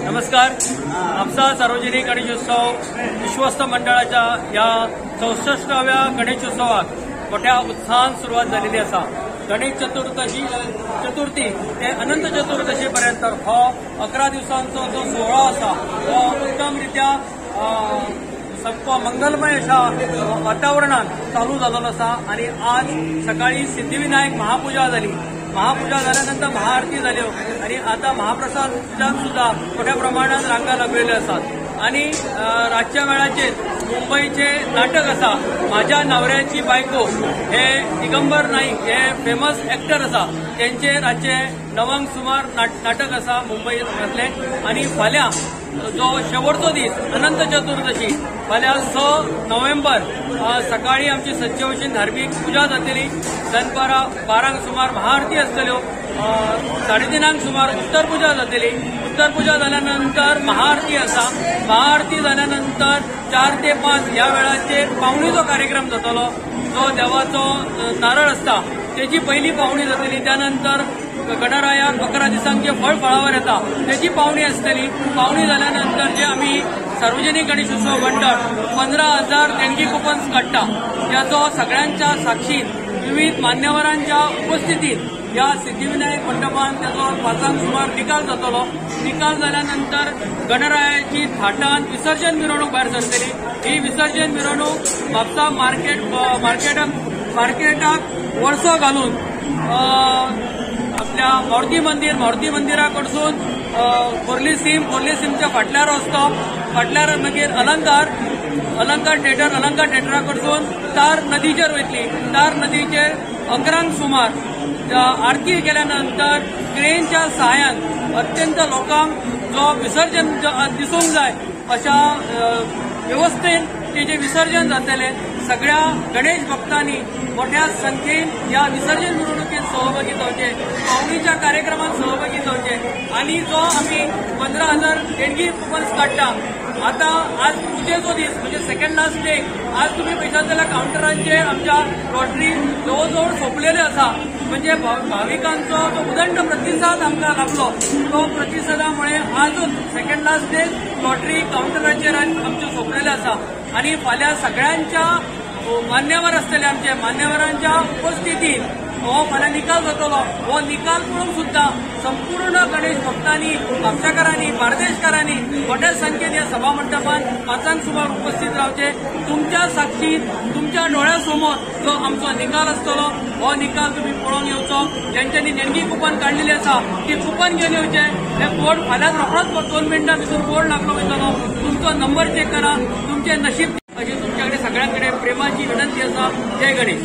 नमस्कार. आपसा सार्वजनिक गणेशोत्सव विश्वस्त मंडळाच्या या 64व्या गणेशोत्सवाक मोठ्या उत्साहान सुरुवात झालेली असा. गणेश चतुर्थी ते अनंत चतुर्दशी पर्यंत हो 11 दिवसांचो जो सोहळा असा तो उत्तमरित्या सबको मंगलमय अशा वातावरणात चालू झालेलो असा. आणि आज सकाळी सिद्धिविनायक महापूजा झाली. महापूजा झाल्यानंतर महाआरती झाल्यो आणि आता महाप्रसादाक सुद्धा मोठ्या प्रमाणात रांगा लागलेल्या असतात. आणि रातच्या वेळाचेर मुंबईचे नाटक असा माझ्या नवऱ्याची बायको हे दिगंबर नाईक हे फेमस ऍक्टर असा त्यांचे रातचे 9 सुमार नाटक असा मुंबईतले. आणि फाल्यां जो शेवटचो दीस अनंत चतुर्दशी फाल्यां 6 नोव्हेंबर सकाळी आमची सच्चे भशेन धार्मीक पूजा जातली. दनपारा 12 सुमार महाआरती आसतल्यो. 3:30 सुमार उत्तर पूजा जातली. उत्तर पूजा झाल्यानंतर महाआरती असा. महाआरती झाल्यानंतर 4 ते 5 या वेळाचेर पावणीचो कार्यक्रम जातलो. जो देवाचो नारळ असता त्याची पहिली पावणी जातली. त्यानंतर गणरायाक 11 दिसांक जे फळ फळावर येता त्याची पावणी असतली. पावणी झाल्यानंतर जे आम्ही सार्वजनिक गणेशोत्सव मंडळ 15,000 देणगी कुपन्स काढता त्याचो सगळ्यांच्या साक्षीन विविध मान्यवरांच्या उपस्थितीत या सिद्धिविनायक मंडपान त्याचो 5 सुमार निकाल जातलो. निकाल झाल्यानंतर गणरायाची थाटान विसर्जन मिरवणूक भायर सरतली. ही विसर्जन मिरवणूक म्हापसा मार्केटाक वर्सो घालून आपल्या मारुती मंदिराकडसून कोर्ली सीमच्या फाटल्यार वचतो. फाटल्यार मागीर अलंकार थिएटरा कडसून तार नदीचेर वयतली. तार नदीचेर 11 सुमार आरती केल्यानंतर क्रेनच्या सहाय्यान अत्यंत लोकांक जो विसर्जन दिसूंक जाय अशा व्यवस्थेन तेजे विसर्जन जातले. सगळ्या गणेश भक्तांनी मोठ्या संख्येन या विसर्जन मिरवणुकीत सहभागी जावचे. पावणीच्या कार्यक्रमात सहभागी जावचे. आणि जो आम्ही 15,000 देणगी कुपन्स काढता आता आज पूजेचो दीस म्हणजे सेकंड लास्ट डे. आज तुम्ही पळयशात जाल्यार काउंटरांचेर आमच्या लॉटरी जवळ सोंपलेले असा. म्हणजे भाविकांचो जो उदंड प्रतिसाद आमकां लाभलो तो प्रतिसादामुळे आज सेकंड लास्ट डे लॉटरी काउंटराचेर आमच्यो सोंपलेले असा. आणि फाल्यां सगळ्यांच्या मान्यवर असलेल्या आमच्या मान्यवरांच्या उपस्थितीत हो फाल्यां निकाल जातलो. हो निकाल पळोवंक सुद्धा संपूर्ण गणेश भक्तांनी म्हापशेकारांनी बार्देशकारांनी मोठ्या संख्येन या सभा मंडपान 5 सुमार उपस्थित रावचे. तुमच्या साक्षीन तुमच्या डोळ्यासमोर जो आमचो निकाल आसतलो हो निकाल तुम्ही पळोवन येवचो. ज्यांच्यांनी देणगी कुपन काढलेली आसा ती कुपन घेवन येवचे. हे बोर्ड फाल्यां रोखडोच 2 मिनटां भितर बोर्ड लागलो वयतलो. तुमचो नंबर चेक करा. तुमचे नशीब अशी तुमच्याकडे सगळ्यांकडे प्रेमाची विनंती असा. जय गणेश.